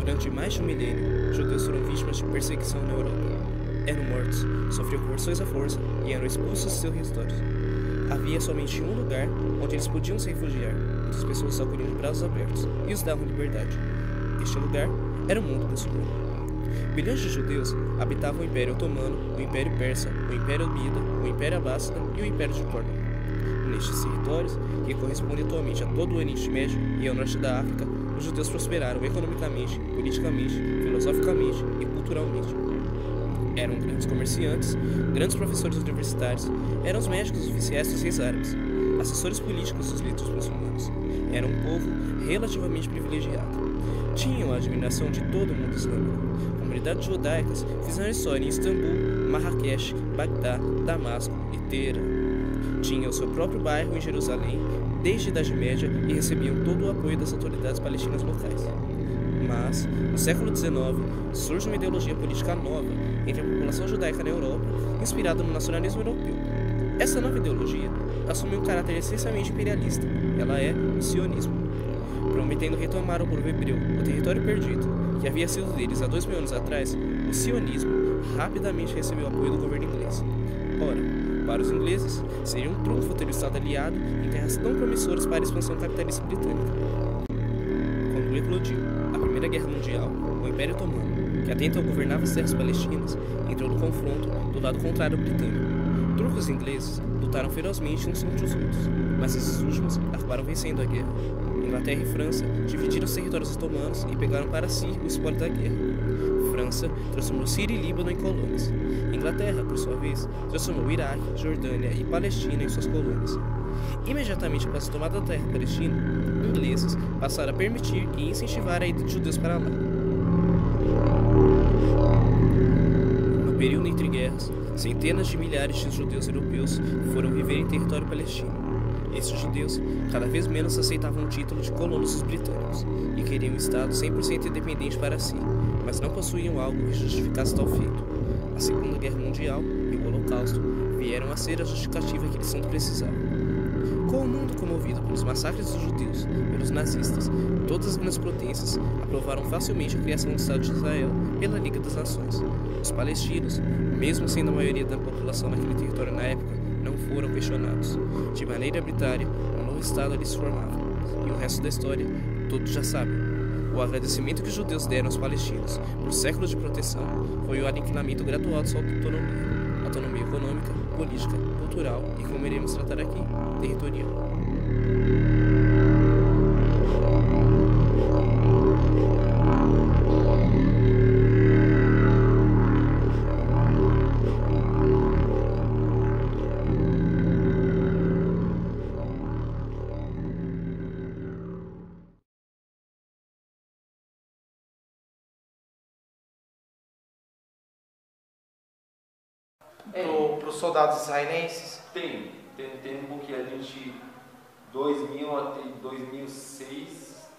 Durante mais de um milênio, judeus foram vítimas de perseguição na Europa. Eram mortos, sofriam conversões à força e eram expulsos de seus territórios. Havia somente um lugar onde eles podiam se refugiar, onde as pessoas os acolhiam de braços abertos e os davam liberdade. Este lugar era o mundo muçulmano. Milhões de judeus habitavam o Império Otomano, o Império Persa, o Império Almida, o Império Abássida e o Império de Córdoba. Nestes territórios, que correspondem atualmente a todo o Oriente Médio e ao norte da África, os judeus prosperaram economicamente, politicamente, filosoficamente e culturalmente. Eram grandes comerciantes, grandes professores universitários, eram os médicos oficiais dos reis árabes, assessores políticos dos líderes muçulmanos. Eram um povo relativamente privilegiado. Tinham a admiração de todo o mundo islâmico. Comunidades judaicas fizeram história em Istambul, Marrakech, Bagdá, Damasco e Teherã. Tinham seu próprio bairro em Jerusalém desde a Idade Média e recebiam todo o apoio das autoridades palestinas locais. Mas, no século XIX, surge uma ideologia política nova entre a população judaica na Europa, inspirada no nacionalismo europeu. Essa nova ideologia assume um caráter essencialmente imperialista. Ela é o sionismo. Prometendo retomar ao povo hebreu o território perdido, que havia sido deles há 2000 anos atrás, o sionismo rapidamente recebeu o apoio do governo inglês. Ora, para os ingleses, seria um trunfo ter o Estado aliado em terras tão promissoras para a expansão capitalista britânica. Quando eclodiu a Primeira Guerra Mundial, o Império Otomano, que até então governava as terras palestinas, entrou no confronto do lado contrário britânico. Turcos e ingleses lutaram ferozmente uns contra os outros, mas esses últimos acabaram vencendo a guerra. Inglaterra e França dividiram os territórios otomanos e pegaram para si o espólio da guerra. França transformou Síria e Líbano em colônias. Inglaterra, por sua vez, transformou Iraque, Jordânia e Palestina em suas colônias. Imediatamente após a tomada da terra palestina, ingleses passaram a permitir e incentivar a ida de judeus para lá. No período entre guerras, centenas de milhares de judeus europeus foram viver em território palestino. Esses judeus cada vez menos aceitavam o título de colonos dos britânicos e queriam um Estado 100% independente para si, mas não possuíam algo que justificasse tal feito. A Segunda Guerra Mundial e o Holocausto vieram a ser a justificativa que eles tanto precisavam. Com o mundo comovido pelos massacres dos judeus, pelos nazistas, todas as grandes potências aprovaram facilmente a criação do Estado de Israel pela Liga das Nações. Os palestinos, mesmo sendo a maioria da população naquele território na época, não foram questionados. De maneira arbitrária, um novo Estado ali se formava. E o resto da história, todos já sabem. O agradecimento que os judeus deram aos palestinos por séculos de proteção foi o aniquilamento gradual de sua autonomia. Autonomia econômica, política, cultural e, como iremos tratar aqui, territorial. Para os soldados israelenses? Tem tempo que a gente, 2000 até 2006,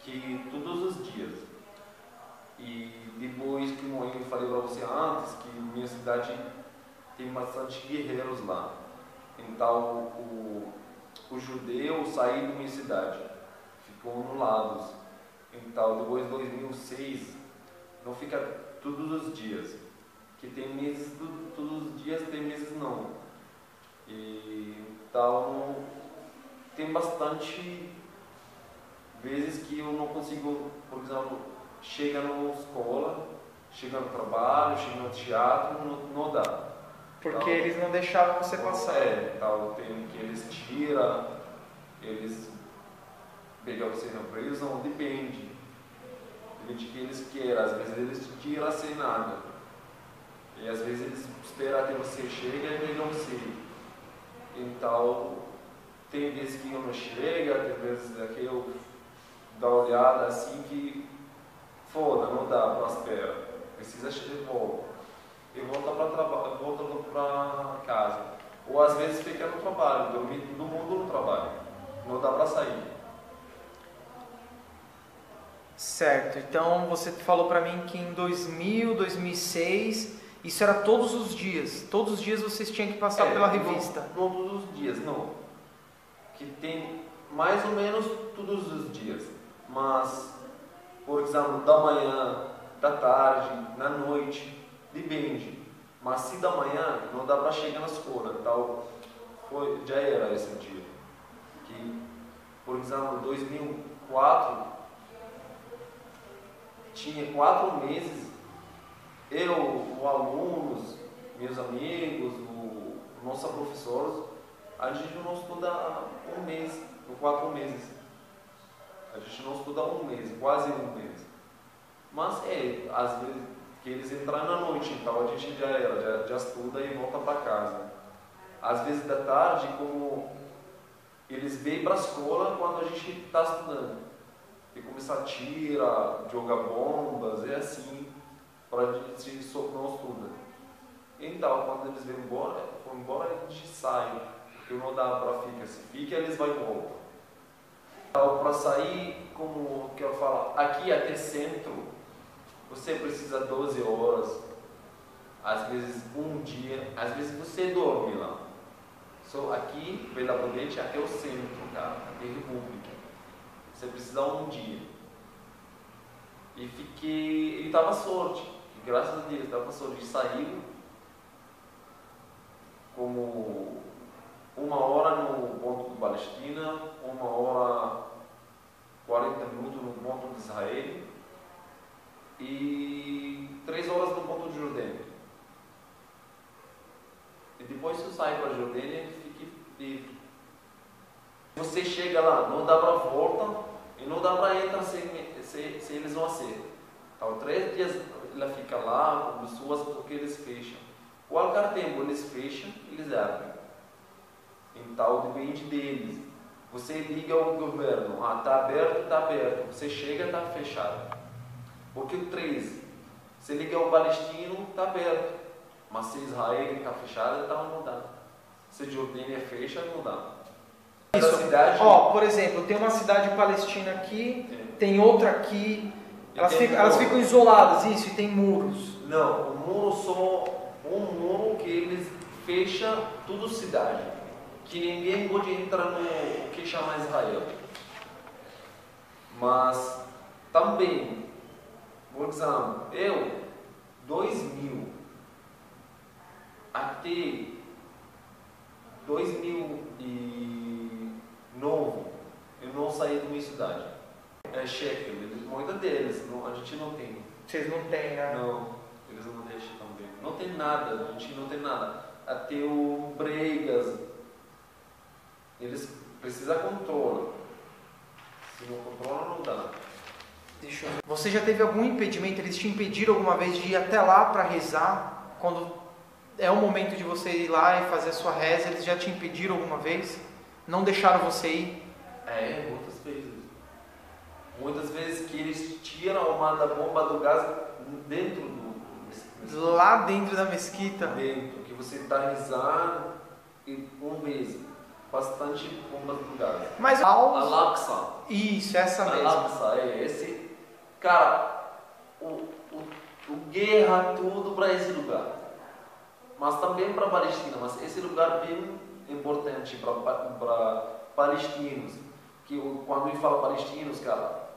que todos os dias. E depois, como eu falei para você antes, que minha cidade tem bastante guerreiros lá. Então, o judeu saiu da minha cidade, ficou anulados. Então, depois de 2006, não fica todos os dias. Que tem meses, todos os dias, tem meses não. Então, tem bastante vezes que eu não consigo, por exemplo, chega na escola, chega no trabalho, chega no teatro, não dá. Porque então, eles não deixavam você passar. Então tem que eles tiram, eles pegam você na prisão, depende do que eles querem. Às vezes eles tiram sem nada. E às vezes eles esperam até você chega e pegam você. Então, tem vezes que eu não chego, tem vezes que eu dou uma olhada assim que foda, não dá para esperar. Precisa chegar de volta. E volta para casa. Ou às vezes fica no trabalho, dormir todo mundo no trabalho. Não dá para sair. Certo, então você falou para mim que em 2000, 2006... Isso era todos os dias? Todos os dias vocês tinham que passar pela revista? Não todos os dias, não. Que tem mais ou menos todos os dias. Mas por exemplo, da manhã, da tarde, na noite, depende. Mas se da manhã não dá para chegar na escola, então já era esse dia. Que, por exemplo, 2004 tinha 4 meses, os alunos, meus amigos, nossos professores, a gente não estuda 1 mês, ou 4 meses. A gente não estuda 1 mês, quase 1 mês. Mas às vezes que eles entram na noite, então a gente já estuda e volta para casa. Às vezes da tarde, como eles vêm para a escola quando a gente está estudando. E começar a tirar, jogar bombas, é assim, para a gente não estuda. Então, quando eles vão embora, a gente sai, porque não dá para ficar. Se fica, eles vão embora. Então, para sair, como que eu falo, aqui até centro, você precisa 12 horas, às vezes 1 dia, às vezes você dorme lá. Só aqui, Belo Horizonte, até o centro, cara, até República. Você precisa 1 dia. E estava sorte, e graças a Deus, estava sorte. Saiu como 1 hora no ponto de Palestina, 1 hora 40 minutos no ponto de Israel e 3 horas no ponto de Jordânia. E depois você sai para a Jordânia e fica livre. Você chega lá, não dá para volta e não dá para entrar se eles vão ser. Então 3 dias ela fica lá com pessoas porque eles fecham. Qualquer tempo eles fecham, eles abrem. Então depende deles. Você liga ao governo, está aberto, está aberto. Você chega, está fechado. Porque o 3, você liga ao palestino, está aberto. Mas se Israel está fechado, então não dá. Se Jordânia fecha, não dá. Isso. Por exemplo, tem uma cidade palestina aqui, tem outra aqui. Elas ficam isoladas, isso, e tem muros. Não, o muro só um muro que eles fecham toda a cidade. Que ninguém pode entrar no que chama Israel. Mas também, por exemplo, 2000 até 2009 eu não saí da minha cidade. É shekel, muitos deles, a gente não tem. Vocês não têm, né? Não, eles não deixam também. Não tem nada, a gente não tem nada. Até o Bregas, eles precisam de controle. Se não controla, não dá. Você já teve algum impedimento? Eles te impediram alguma vez de ir até lá para rezar? Quando é o momento de você ir lá e fazer a sua reza, eles já te impediram alguma vez? Não deixaram você ir? Muitas vezes. Muitas vezes que eles tiram uma da bomba do gás dentro do lá dentro da mesquita. Dentro, que você está rezando e vez bastante bombas do gás. Mas Al-Aqsa. Isso, essa mesmo. Al-Aqsa, esse. Cara, o guerra tudo para esse lugar. Mas também para a Palestina. Mas esse lugar é bem importante para palestinos. Que quando eu falo palestinos, cara,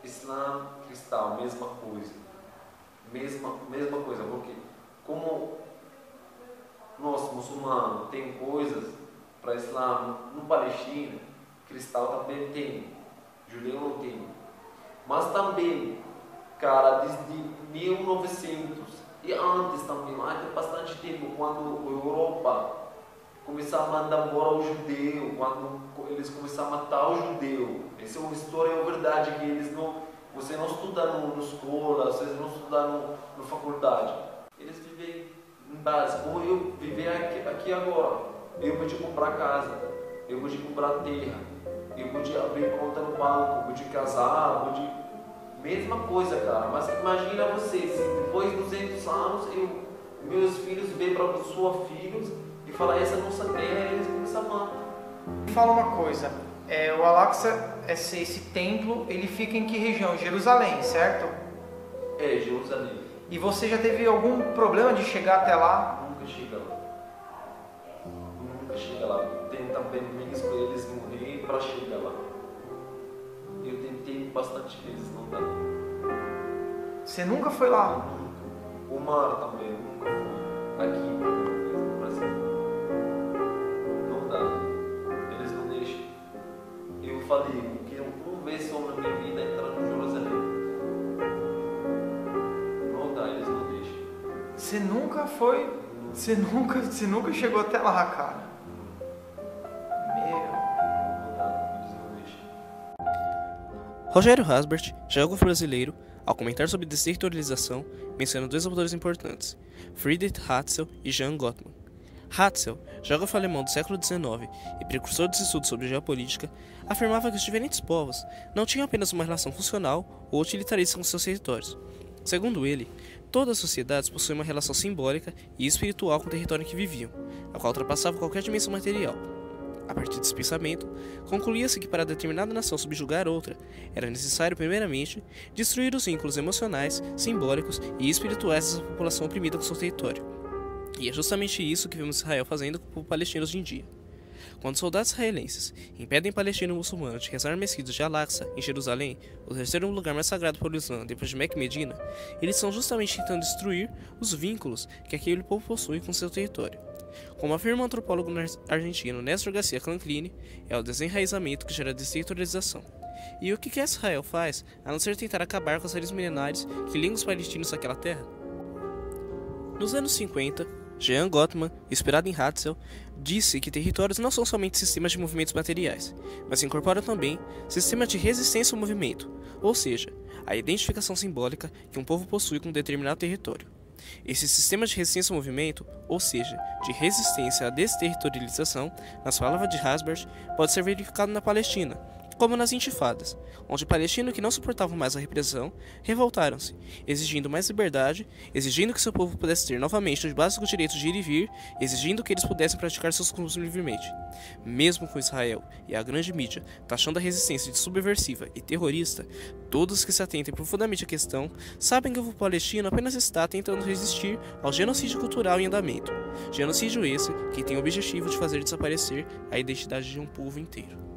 Islã, cristão, mesma coisa. Mesma coisa, porque como nós muçulmanos tem coisas para Islã no Palestina, cristão também tem, judeu não tem. Mas também, cara, desde 1900 e antes também, há bastante tempo, quando a Europa começou a mandar embora o judeu, quando eles começaram a matar o judeu. Essa é uma história, é verdade, que eles não... Você não estuda na escola, vocês não estudam na faculdade. Eles vivem em base, como eu viver aqui agora. Eu pude comprar casa, eu pude comprar terra, eu pude abrir conta no banco, eu pude casar, eu pude... Mesma coisa, cara. Mas imagina você, se depois de 200 anos, meus filhos vêm para os seus filhos e falam, essa nossa terra, eles começam a matar. Fala uma coisa. O Al-Aqsa, esse templo, ele fica em que região? Jerusalém, certo? Jerusalém. E você já teve algum problema de chegar até lá? Nunca chega lá. Nunca chega lá. Tem também amigos com eles morrer para chegar lá. Eu tentei bastante vezes, não dá. Você nunca foi lá? O mar também, nunca fui. Aqui, no Brasil. Não dá. Eles não deixam. Eu falei, eu quero uma vez só na minha vida entrar no Jerusalém. Não dá, eles não deixam. Você nunca foi? Você nunca chegou até lá, cara? Não dá, eles não deixam. Rogério Hasbert, geógrafo brasileiro, ao comentar sobre desterritorialização, menciona dois autores importantes, Friedrich Hatzel e Jean Gottman. Hatzel, geógrafo alemão do século XIX e precursor dos estudos sobre geopolítica, afirmava que os diferentes povos não tinham apenas uma relação funcional ou utilitarista com seus territórios. Segundo ele, todas as sociedades possuem uma relação simbólica e espiritual com o território em que viviam, a qual ultrapassava qualquer dimensão material. A partir desse pensamento, concluía-se que para determinada nação subjugar outra, era necessário, primeiramente, destruir os vínculos emocionais, simbólicos e espirituais dessa população oprimida com seu território. E é justamente isso que vemos Israel fazendo com os palestinos de em dia. Quando soldados israelenses impedem palestinos muçulmanos de rezar mesquitas de Al-Aqsa, em Jerusalém, o terceiro lugar mais sagrado para o Islã depois de Meca e Medina, eles estão justamente tentando destruir os vínculos que aquele povo possui com seu território. Como afirma o antropólogo argentino Néstor Garcia Canclini, é o desenraizamento que gera a desterritorialização. E o que Israel faz, a não ser tentar acabar com as raízes milenares que ligam os palestinos àquela terra? Nos anos 50, Jean Gottman, inspirado em Hatzel, disse que territórios não são somente sistemas de movimentos materiais, mas incorporam também sistemas de resistência ao movimento, ou seja, a identificação simbólica que um povo possui com um determinado território. Esse sistema de resistência ao movimento, ou seja, de resistência à desterritorialização, nas palavras de Hasbert, pode ser verificado na Palestina, como nas intifadas, onde palestinos que não suportavam mais a repressão revoltaram-se, exigindo mais liberdade, exigindo que seu povo pudesse ter novamente os básicos direitos de ir e vir, exigindo que eles pudessem praticar seus costumes livremente. Mesmo com Israel e a grande mídia taxando a resistência de subversiva e terrorista, todos que se atentem profundamente à questão sabem que o povo palestino apenas está tentando resistir ao genocídio cultural em andamento. Genocídio esse que tem o objetivo de fazer desaparecer a identidade de um povo inteiro.